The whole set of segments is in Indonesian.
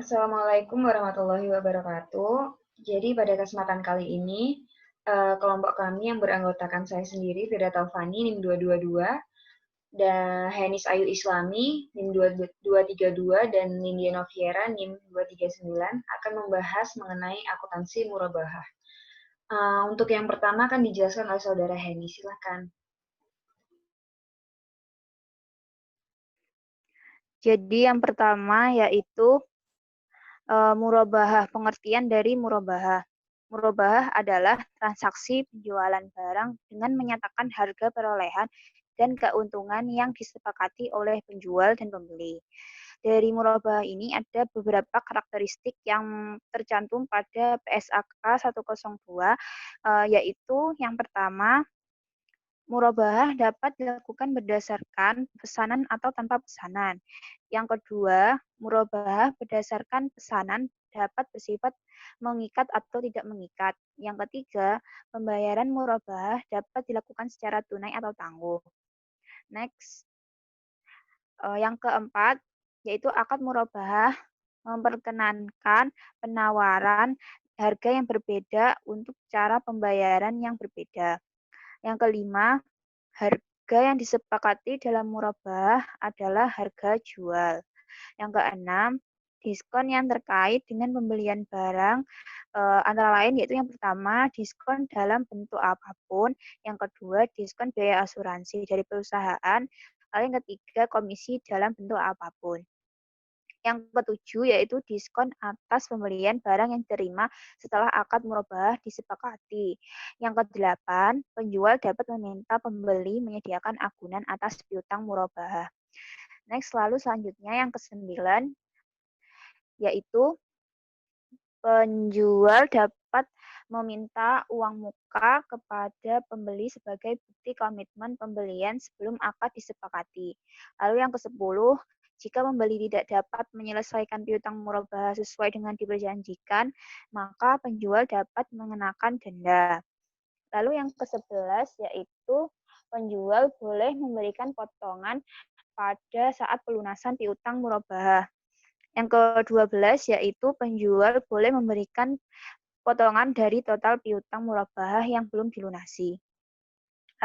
Assalamualaikum warahmatullahi wabarakatuh. Jadi pada kesempatan kali ini, kelompok kami yang beranggotakan saya sendiri, Firda Taufani, NIM 222, dan Henis Ayu Islami, NIM 232, dan Nindya Noviera, NIM 239, akan membahas mengenai akuntansi murabahah. Untuk yang pertama akan dijelaskan oleh Saudara Heni, silakan. Jadi yang pertama yaitu murabahah, pengertian dari murabahah. Murabahah adalah transaksi penjualan barang dengan menyatakan harga perolehan dan keuntungan yang disepakati oleh penjual dan pembeli. Dari murabahah ini ada beberapa karakteristik yang tercantum pada PSAK 102, yaitu yang pertama, murabahah dapat dilakukan berdasarkan pesanan atau tanpa pesanan. Yang kedua, murabahah berdasarkan pesanan dapat bersifat mengikat atau tidak mengikat. Yang ketiga, pembayaran murabahah dapat dilakukan secara tunai atau tangguh. Next, yang keempat, yaitu akad murabahah memperkenankan penawaran harga yang berbeda untuk cara pembayaran yang berbeda. Yang kelima, harga yang disepakati dalam murabahah adalah harga jual. Yang keenam, diskon yang terkait dengan pembelian barang antara lain yaitu yang pertama, diskon dalam bentuk apapun, yang kedua, diskon biaya asuransi dari perusahaan, lalu yang ketiga, komisi dalam bentuk apapun. Yang ketujuh yaitu diskon atas pembelian barang yang diterima setelah akad murabahah disepakati. Yang kedelapan, penjual dapat meminta pembeli menyediakan agunan atas piutang murabahah. Next, lalu selanjutnya yang kesembilan yaitu penjual dapat meminta uang muka kepada pembeli sebagai bukti komitmen pembelian sebelum akad disepakati. Lalu yang ke-10, jika pembeli tidak dapat menyelesaikan piutang murabahah sesuai dengan diperjanjikan, maka penjual dapat mengenakan denda. Lalu yang ke-11 yaitu penjual boleh memberikan potongan pada saat pelunasan piutang murabahah. Yang ke-12 yaitu penjual boleh memberikan potongan dari total piutang murabahah yang belum dilunasi.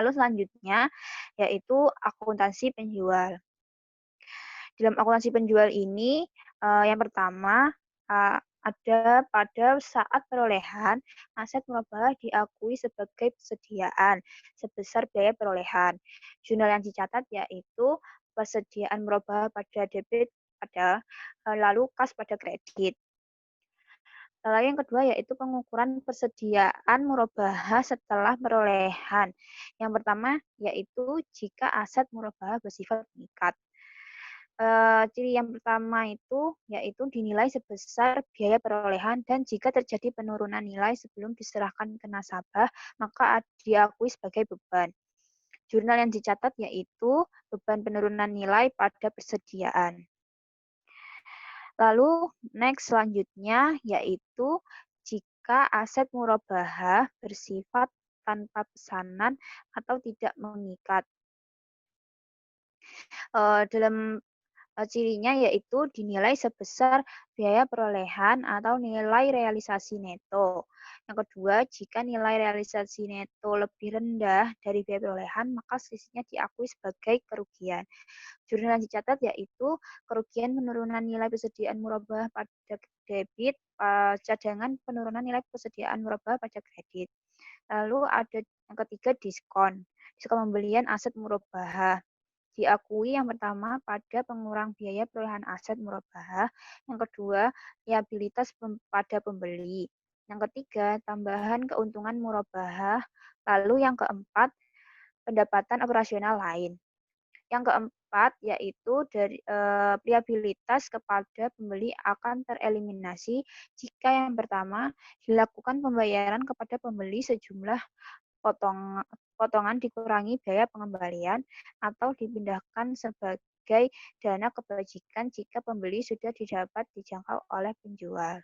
Lalu selanjutnya yaitu akuntansi penjual. Dalam akuntansi penjual ini yang pertama ada pada saat perolehan, aset murabahah diakui sebagai persediaan sebesar biaya perolehan. Jurnal yang dicatat yaitu persediaan murabahah pada debit pada lalu kas pada kredit. Lalu yang kedua yaitu pengukuran persediaan murabahah setelah perolehan. Yang pertama yaitu jika aset murabahah bersifat mengikat. Ciri yang pertama itu yaitu dinilai sebesar biaya perolehan dan jika terjadi penurunan nilai sebelum diserahkan ke nasabah, maka diakui sebagai beban. Jurnal yang dicatat yaitu beban penurunan nilai pada persediaan. Lalu next selanjutnya yaitu jika aset murabahah bersifat tanpa pesanan atau tidak mengikat. Dalam cirinya yaitu dinilai sebesar biaya perolehan atau nilai realisasi neto. Yang kedua, jika nilai realisasi neto lebih rendah dari biaya perolehan, maka selisihnya diakui sebagai kerugian. Jurnal yang dicatat yaitu kerugian penurunan nilai persediaan murabahah pada debit, cadangan penurunan nilai persediaan murabahah pada kredit. Lalu ada yang ketiga diskon. Diskon pembelian aset murabahah. Diakui yang pertama pada pengurang biaya perolehan aset murabahah, yang kedua liabilitas pada pembeli, yang ketiga tambahan keuntungan murabahah, lalu yang keempat pendapatan operasional lain. Yang keempat yaitu dari liabilitas kepada pembeli akan tereliminasi jika yang pertama dilakukan pembayaran kepada pembeli sejumlah potongan dikurangi biaya pengembalian atau dipindahkan sebagai dana kebajikan jika pembeli sudah didapat dijangkau oleh penjual.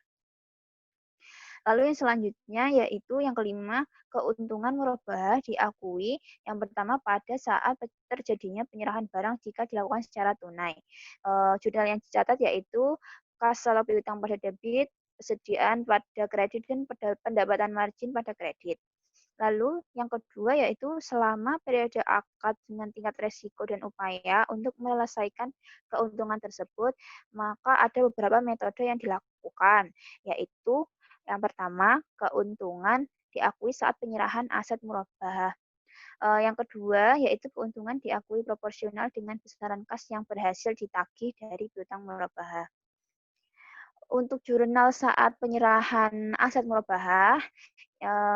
Lalu yang selanjutnya yaitu yang kelima, keuntungan murabahah diakui yang pertama pada saat terjadinya penyerahan barang jika dilakukan secara tunai. Jurnal yang dicatat yaitu kas atau piutang pada debit, persediaan pada kredit, dan pendapatan margin pada kredit. Lalu yang kedua yaitu selama periode akad dengan tingkat resiko dan upaya untuk menyelesaikan keuntungan tersebut, maka ada beberapa metode yang dilakukan, yaitu yang pertama, keuntungan diakui saat penyerahan aset murabahah. Yang kedua, yaitu keuntungan diakui proporsional dengan besaran kas yang berhasil ditagih dari piutang murabahah. Untuk jurnal saat penyerahan aset murabahah,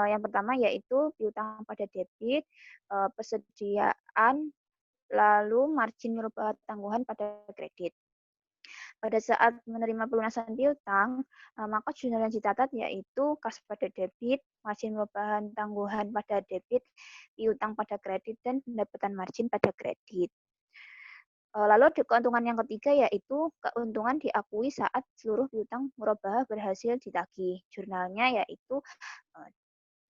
yang pertama yaitu piutang pada debit, persediaan, lalu margin murabahah tangguhan pada kredit. Pada saat menerima pelunasan piutang, maka jurnal yang dicatat yaitu kas pada debit, margin perubahan tangguhan pada debit, piutang pada kredit, dan pendapatan margin pada kredit. Lalu keuntungan yang ketiga yaitu keuntungan diakui saat seluruh piutang murabahah berhasil ditagih. Jurnalnya yaitu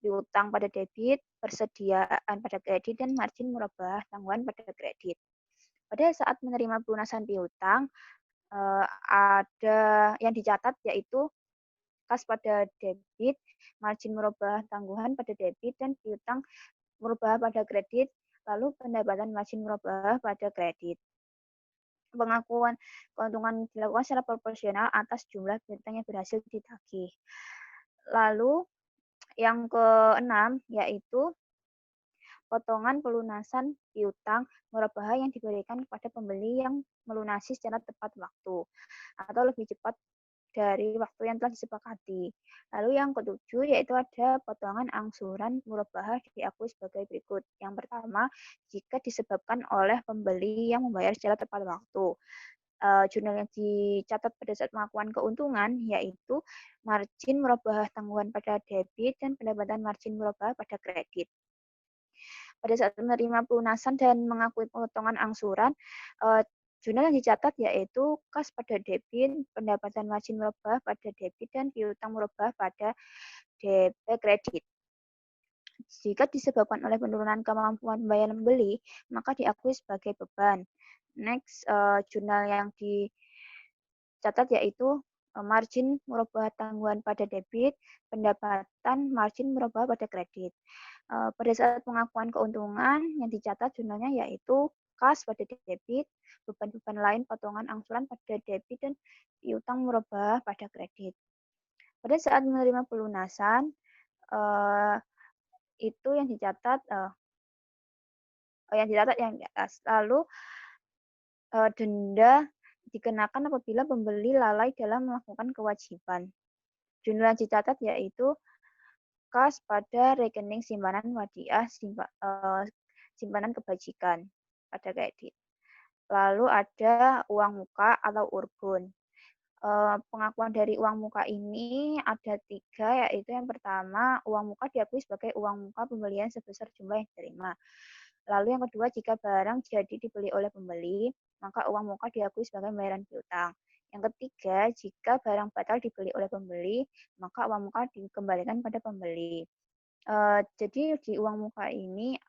piutang pada debit, persediaan pada kredit, dan margin murabahah tangguhan pada kredit. Pada saat menerima pelunasan piutang, ada yang dicatat yaitu kas pada debit, margin murabahah tangguhan pada debit, dan piutang murabahah pada kredit, lalu pendapatan margin murabahah pada kredit. Pengakuan keuntungan dilakukan secara proporsional atas jumlah piutang yang berhasil ditagih. Lalu yang keenam yaitu potongan pelunasan piutang murabahah yang diberikan kepada pembeli yang melunasi secara tepat waktu atau lebih cepat dari waktu yang telah disepakati. Lalu yang ketujuh yaitu ada potongan angsuran murabahah diakui sebagai berikut. Yang pertama, jika disebabkan oleh pembeli yang membayar secara tepat waktu. Jurnal yang dicatat pada saat pengakuan keuntungan yaitu margin murabahah tangguhan pada debit dan pendapatan margin murabahah pada kredit. Pada saat menerima pelunasan dan mengakui potongan angsuran, jurnal yang dicatat yaitu kas pada debit, pendapatan margin murabahah pada debit, dan piutang murabahah pada kredit. Jika disebabkan oleh penurunan kemampuan pembayaran pembeli, maka diakui sebagai beban. Next, jurnal yang dicatat yaitu margin murabahah tangguhan pada debit, pendapatan margin murabahah pada kredit. Pada saat pengakuan keuntungan yang dicatat jurnalnya yaitu kas pada debit, beban-beban lain potongan angsuran pada debit, dan piutang murabahah pada kredit. Pada saat menerima pelunasan, itu yang dicatat yang di atas. Lalu denda dikenakan apabila pembeli lalai dalam melakukan kewajiban. Jurnal yang dicatat yaitu kas pada rekening simpanan wadiah simpanan kebajikan pada kredit. Lalu ada uang muka atau urbun. Pengakuan dari uang muka ini ada 3, yaitu yang pertama, uang muka diakui sebagai uang muka pembelian sebesar jumlah yang diterima. Lalu yang kedua, jika barang jadi dibeli oleh pembeli, maka uang muka diakui sebagai pembayaran piutang. Yang ketiga, jika barang batal dibeli oleh pembeli, maka uang muka dikembalikan pada pembeli. Jadi di uang muka ini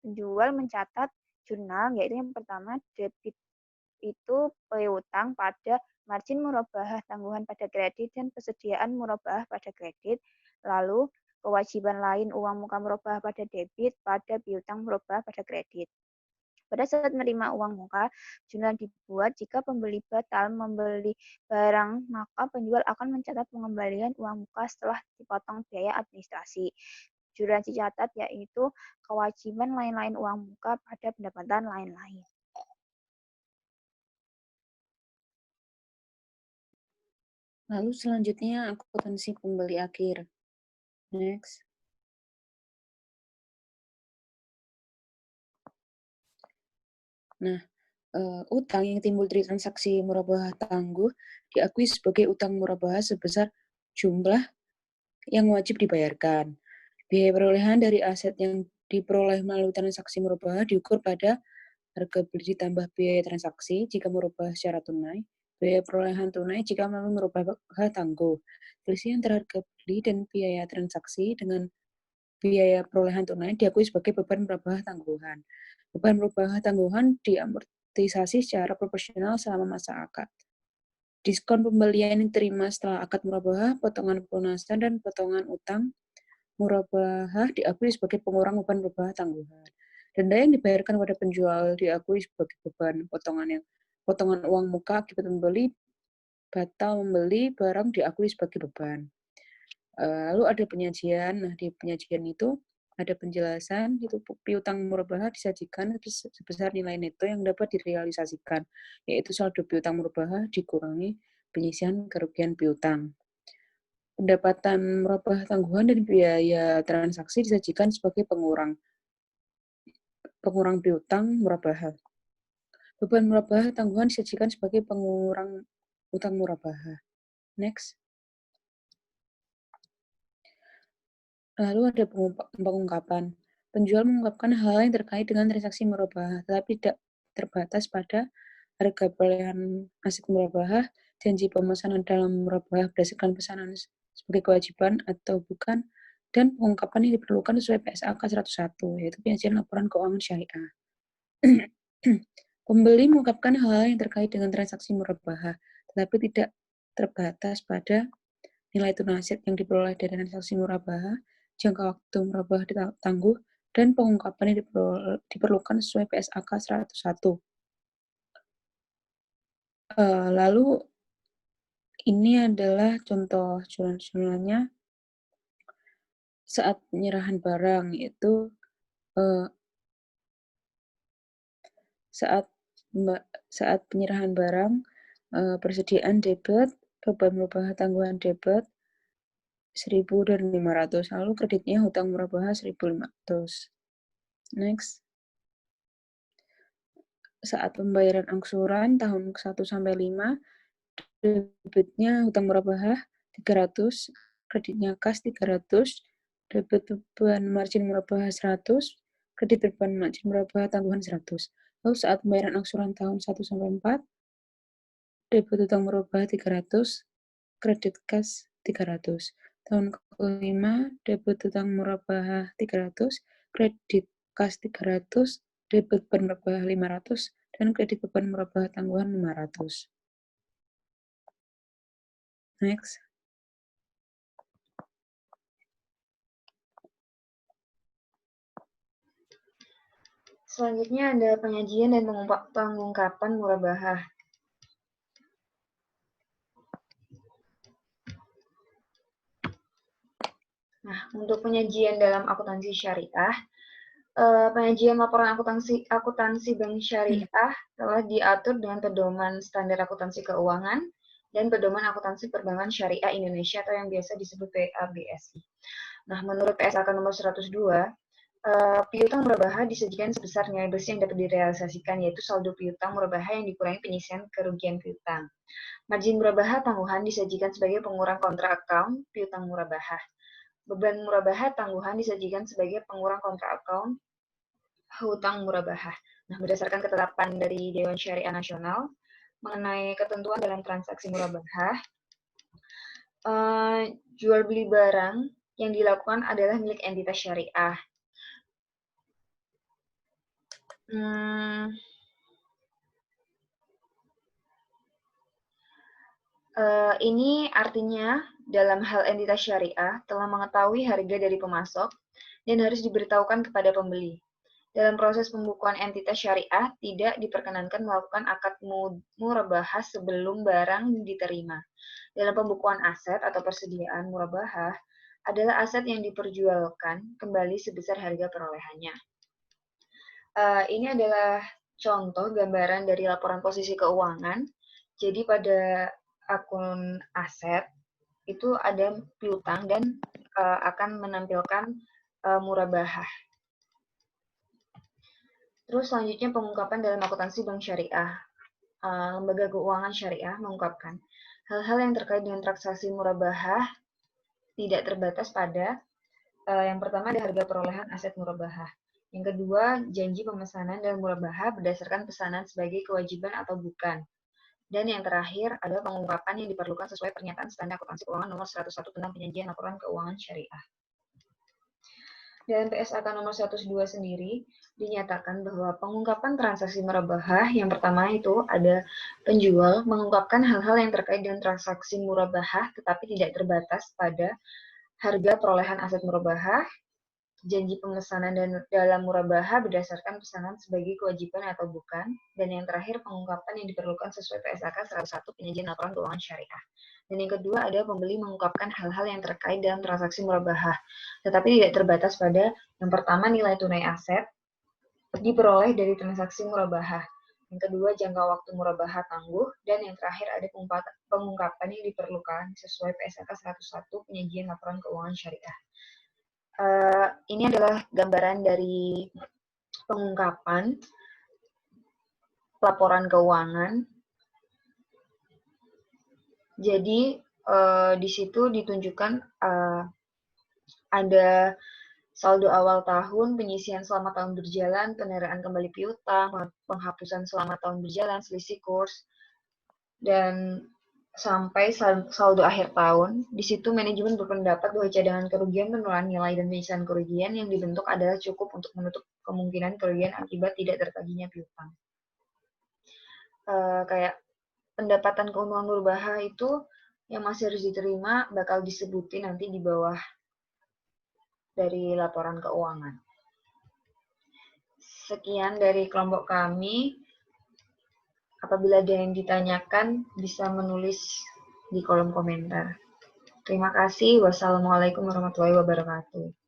penjual mencatat jurnal, yaitu yang pertama debit itu piutang pada margin murabahah tangguhan pada kredit dan persediaan murabahah pada kredit. Lalu kewajiban lain uang muka murabahah pada debit pada piutang murabahah pada kredit. Pada saat menerima uang muka, jurnal dibuat jika pembeli batal membeli barang, maka penjual akan mencatat pengembalian uang muka setelah dipotong biaya administrasi. Jurnal dicatat yaitu kewajiban lain-lain uang muka pada pendapatan lain-lain. Lalu selanjutnya akuntansi pembeli akhir. Next. Nah, utang yang timbul dari transaksi murabahah tangguh diakui sebagai utang murabahah sebesar jumlah yang wajib dibayarkan. Biaya perolehan dari aset yang diperoleh melalui transaksi murabahah diukur pada harga beli ditambah biaya transaksi jika murabahah secara tunai, biaya perolehan tunai jika melalui murabahah tangguh. Selisih antara harga beli dan biaya transaksi dengan biaya perolehan tunai diakui sebagai beban murabahah tangguhan. Beban murabahah tangguhan diamortisasi secara proporsional selama masa akad. diskon pembelian yang diterima setelah akad murabahah, potongan pelunasan, dan potongan utang murabahah diakui sebagai pengurang beban murabahah tangguhan. Denda yang dibayarkan pada penjual diakui sebagai beban. Potongan uang muka akibat membeli batal membeli barang diakui sebagai beban. Lalu ada penyajian. Nah, di penyajian itu ada penjelasan, itu piutang murabahah disajikan sebesar nilai neto yang dapat direalisasikan, yaitu saldo piutang murabahah dikurangi penyisihan kerugian piutang. Pendapatan murabahah tangguhan dan biaya transaksi disajikan sebagai pengurang piutang murabahah. Beban murabahah tangguhan disajikan sebagai pengurang utang murabahah. Next. Lalu ada pengungkapan. Penjual mengungkapkan hal yang terkait dengan transaksi murabahah, tetapi tidak terbatas pada harga perolehan aset murabahah, janji pemesanan dalam murabahah berdasarkan pesanan sebagai kewajiban atau bukan, dan pengungkapan yang diperlukan sesuai PSAK 101, yaitu penyajian laporan keuangan syariah. Pembeli mengungkapkan hal yang terkait dengan transaksi murabahah, tetapi tidak terbatas pada nilai tunai aset yang diperoleh dari transaksi murabahah, jangka waktu murabahah ditangguh, dan pengungkapan yang diperlukan sesuai PSAK 101. Lalu ini adalah contoh jurnal-jurnalnya saat penyerahan barang, yaitu saat penyerahan barang, persediaan debit, beban murabahah tangguhan debit 1.000 dan 500, lalu kreditnya hutang murabahah 1.500. Next. Saat pembayaran angsuran tahun 1 sampai 5, debitnya hutang murabahah 300, kreditnya kas 300, debit beban margin murabahah 100, kredit beban margin murabahah tangguhan 100. Lalu saat pembayaran angsuran tahun 1 sampai 4, debit hutang murabahah 300, kredit kas 300. Tahun ke-5, debit hutang murabahah 300, kredit kas 300, debit beban murabahah 500, dan kredit beban murabahah tangguhan 500. Next. Selanjutnya ada penyajian dan pengungkapan murabahah. Nah, untuk penyajian dalam akuntansi syariah, penyajian laporan akuntansi bank syariah telah diatur dengan pedoman standar akuntansi keuangan dan pedoman akuntansi perbankan syariah Indonesia atau yang biasa disebut PABSI. Nah, menurut PSAK nomor 102, piutang murabahah disajikan sebesar nilai bersih yang dapat direalisasikan, yaitu saldo piutang murabahah yang dikurangi penyisihan kerugian piutang. Margin murabahah tangguhan disajikan sebagai pengurang kontra account piutang murabahah. Beban murabahah tangguhan disajikan sebagai pengurang kontra account hutang murabahah. Nah, berdasarkan ketetapan dari Dewan Syariah Nasional mengenai ketentuan dalam transaksi murabahah, jual beli barang yang dilakukan adalah milik entitas syariah. Ini artinya dalam hal entitas syariah telah mengetahui harga dari pemasok dan harus diberitahukan kepada pembeli. Dalam proses pembukuan entitas syariah tidak diperkenankan melakukan akad murabahah sebelum barang diterima. Dalam pembukuan aset atau persediaan murabahah adalah aset yang diperjualkan kembali sebesar harga perolehannya. Ini adalah contoh gambaran dari laporan posisi keuangan. Jadi pada akun aset itu ada piutang dan akan menampilkan murabahah. Terus selanjutnya pengungkapan dalam akuntansi bank syariah. Lembaga keuangan syariah mengungkapkan hal-hal yang terkait dengan transaksi murabahah tidak terbatas pada yang pertama ada harga perolehan aset murabahah. Yang kedua, janji pemesanan dan murabahah berdasarkan pesanan sebagai kewajiban atau bukan. Dan yang terakhir, ada pengungkapan yang diperlukan sesuai pernyataan standar akuntansi keuangan nomor 101 tentang penyajian laporan keuangan syariah. Dalam PSAK nomor 102 sendiri, dinyatakan bahwa pengungkapan transaksi murabahah yang pertama itu ada penjual mengungkapkan hal-hal yang terkait dengan transaksi murabahah tetapi tidak terbatas pada harga perolehan aset murabahah, janji pemesanan dan dalam murabahah berdasarkan pesanan sebagai kewajiban atau bukan, dan yang terakhir pengungkapan yang diperlukan sesuai PSAK 101 penyajian laporan keuangan syariah. Dan yang kedua ada pembeli mengungkapkan hal-hal yang terkait dalam transaksi murabahah, tetapi tidak terbatas pada yang pertama nilai tunai aset diperoleh dari transaksi murabahah, yang kedua jangka waktu murabahah tangguh, dan yang terakhir ada pengungkapan yang diperlukan sesuai PSAK 101 penyajian laporan keuangan syariah. Ini adalah gambaran dari pengungkapan laporan keuangan. Jadi di situ ditunjukkan ada saldo awal tahun, penyisian selama tahun berjalan, penerimaan kembali piutang, penghapusan selama tahun berjalan, selisih kurs, dan sampai saldo akhir tahun. Di situ manajemen berpendapat bahwa cadangan kerugian, penurunan nilai, dan penyisian kerugian yang dibentuk adalah cukup untuk menutup kemungkinan kerugian akibat tidak tertagihnya piutang. Kayak pendapatan keuntungan murabahah itu yang masih harus diterima bakal disebutin nanti di bawah dari laporan keuangan. Sekian dari kelompok kami. Apabila ada yang ditanyakan, bisa menulis di kolom komentar. Terima kasih. Wassalamualaikum warahmatullahi wabarakatuh.